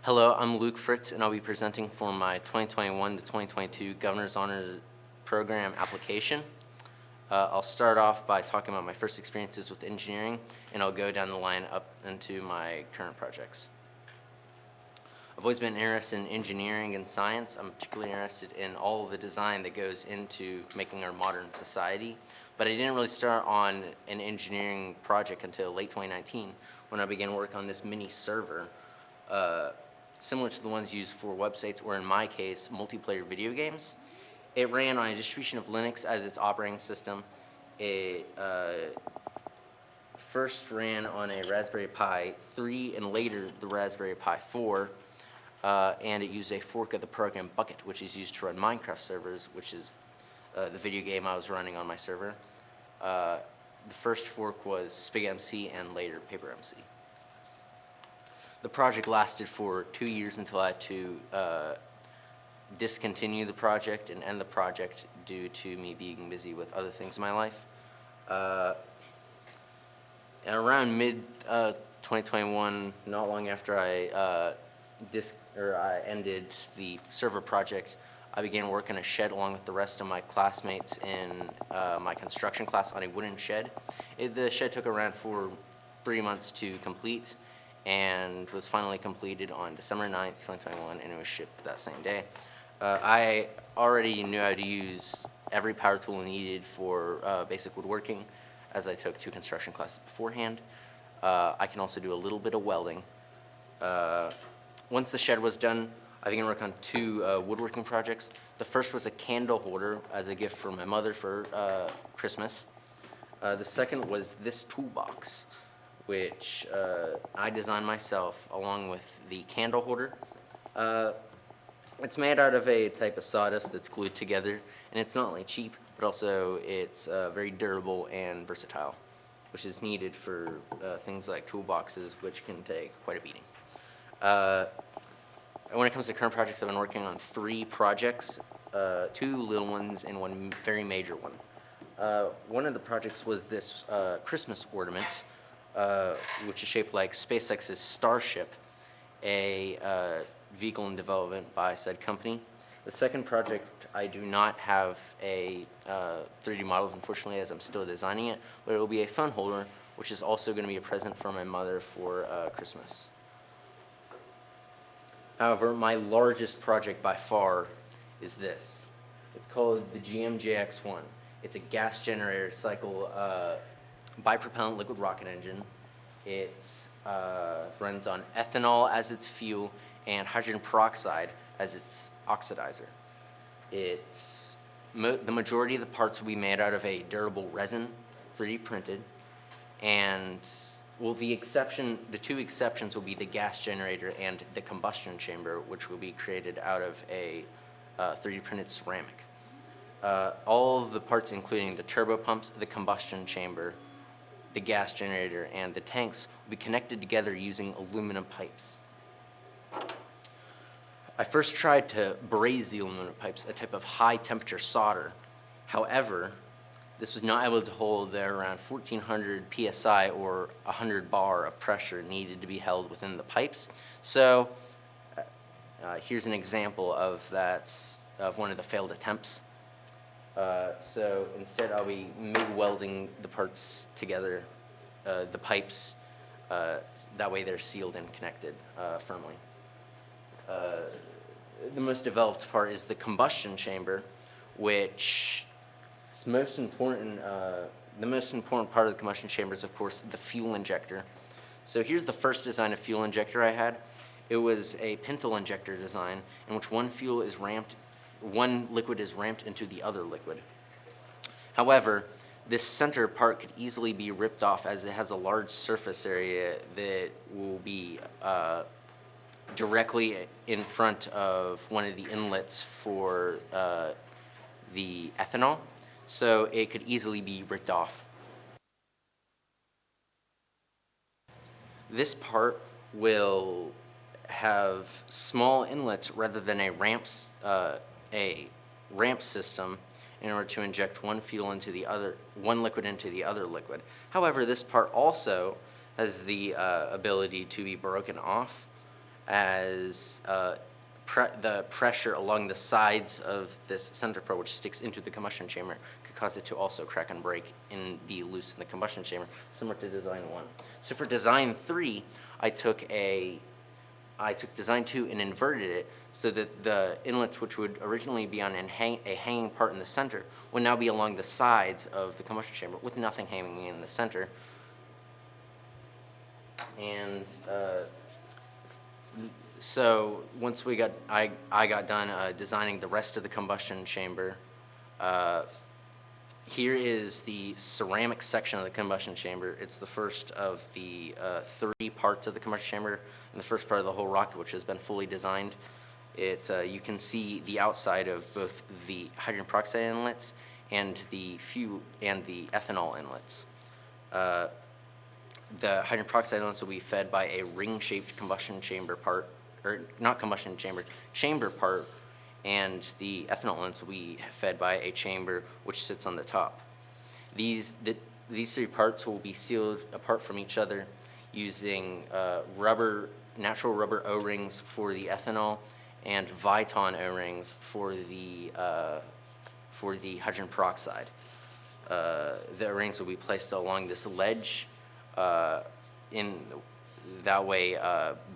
Hello, I'm Luke Fritz, and I'll be presenting for my 2021 to 2022 Governor's Honor Program application. I'll start off by talking about my first experiences with engineering, and I'll go down the line up into my current projects. I've always been interested in engineering and science. I'm particularly interested in all of the design that goes into making our modern society, but I didn't really start on an engineering project until late 2019 when I began work on this mini server. Similar to the ones used for websites, or in my case, multiplayer video games. It ran on a distribution of Linux as its operating system. It first ran on a Raspberry Pi 3 and later the Raspberry Pi 4, and it used a fork of the program Bucket, which is used to run Minecraft servers, which is the video game I was running on my server. The first fork was SpigMC and later PaperMC. The project lasted for 2 years until I had to discontinue the project and end the project due to me being busy with other things in my life. And around mid-2021, not long after I ended the server project, I began work in a shed along with the rest of my classmates in my construction class on a wooden shed. The shed took around 3 months to complete, and was finally completed on December 9th, 2021, and it was shipped that same day. I already knew how to use every power tool needed for basic woodworking, as I took 2 construction classes beforehand. I can also do a little bit of welding. Once the shed was done, I began work on 2 woodworking projects. The first was a candle holder as a gift for my mother for Christmas. The second was this toolbox, which I designed myself along with the candle holder. It's made out of a type of sawdust that's glued together, and it's not only cheap, but also it's very durable and versatile, which is needed for things like toolboxes, which can take quite a beating. When it comes to current projects, I've been working on 3 projects, 2 little ones and 1 very major one. One of the projects was this Christmas ornament, which is shaped like SpaceX's Starship, a vehicle in development by said company. The second project, I do not have a 3D model, unfortunately, as I'm still designing it, but it will be a phone holder, which is also going to be a present for my mother for Christmas. However, my largest project by far is this. It's called the GM-JX1. It's a gas generator cycle bipropellant liquid rocket engine. It runs on ethanol as its fuel and hydrogen peroxide as its oxidizer. The majority of the parts will be made out of a durable resin, 3D printed, and the 2 exceptions will be the gas generator and the combustion chamber, which will be created out of a 3D printed ceramic. All of the parts, including the turbo pumps, the combustion chamber, the gas generator, and the tanks, will be connected together using aluminum pipes. I first tried to braze the aluminum pipes, a type of high temperature solder. However, this was not able to hold the around 1400 psi or 100 bar of pressure needed to be held within the pipes. So here's an example of one of the failed attempts. So instead I'll be MIG welding the parts together, the pipes, that way they're sealed and connected firmly. The most developed part is the combustion chamber, which is most important. The most important part of the combustion chamber is, of course, the fuel injector. So here's the first design of fuel injector I had. It was a pintle injector design in which one liquid is ramped into the other liquid. However, this center part could easily be ripped off as it has a large surface area that will be directly in front of one of the inlets for the ethanol, so it could easily be ripped off. This part will have small inlets rather than a ramp system in order to inject one liquid into the other liquid. However, this part also has the ability to be broken off as the pressure along the sides of this center part, which sticks into the combustion chamber, could cause it to also crack and break and be loose in the combustion chamber, similar to design 1. So for design 3, I took design 2 and inverted it so that the inlets, which would originally be on a hanging part in the center, would now be along the sides of the combustion chamber with nothing hanging in the center. And so once I got done designing the rest of the combustion chamber. Here is the ceramic section of the combustion chamber. It's the first of the 3 parts of the combustion chamber, and the first part of the whole rocket, which has been fully designed. You can see the outside of both the hydrogen peroxide inlets and the ethanol inlets. The hydrogen peroxide inlets will be fed by a ring-shaped combustion chamber part, or not combustion chamber, chamber part, and the ethanol inlets will be fed by a chamber which sits on the top. These 3 parts will be sealed apart from each other using natural rubber O-rings for the ethanol and Viton O-rings for the hydrogen peroxide. The O-rings will be placed along this ledge. That way,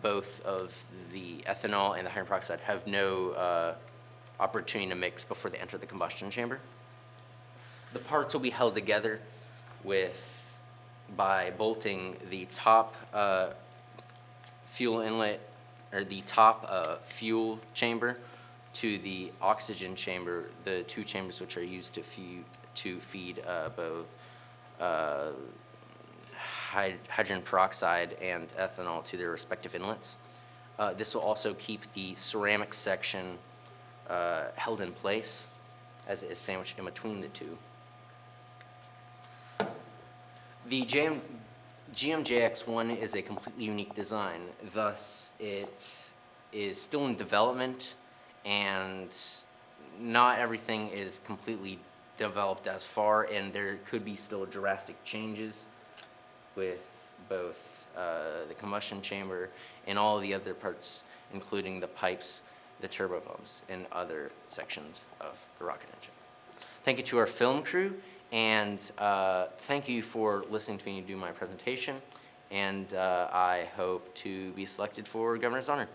both of the ethanol and the hydrogen peroxide have no opportunity to mix before they enter the combustion chamber. The parts will be held together by bolting the top fuel inlet, or the top fuel chamber, to the oxygen chamber, the 2 chambers which are used to feed both hydrogen peroxide and ethanol to their respective inlets. This will also keep the ceramic section held in place as it is sandwiched in between the 2. The GMJX1 is a completely unique design. Thus, it is still in development, and not everything is completely developed as far, and there could be still drastic changes with both the combustion chamber and all the other parts, including the pipes, the turbo pumps, and other sections of the rocket engine. Thank you to our film crew, and thank you for listening to me do my presentation, and I hope to be selected for Governor's Honor.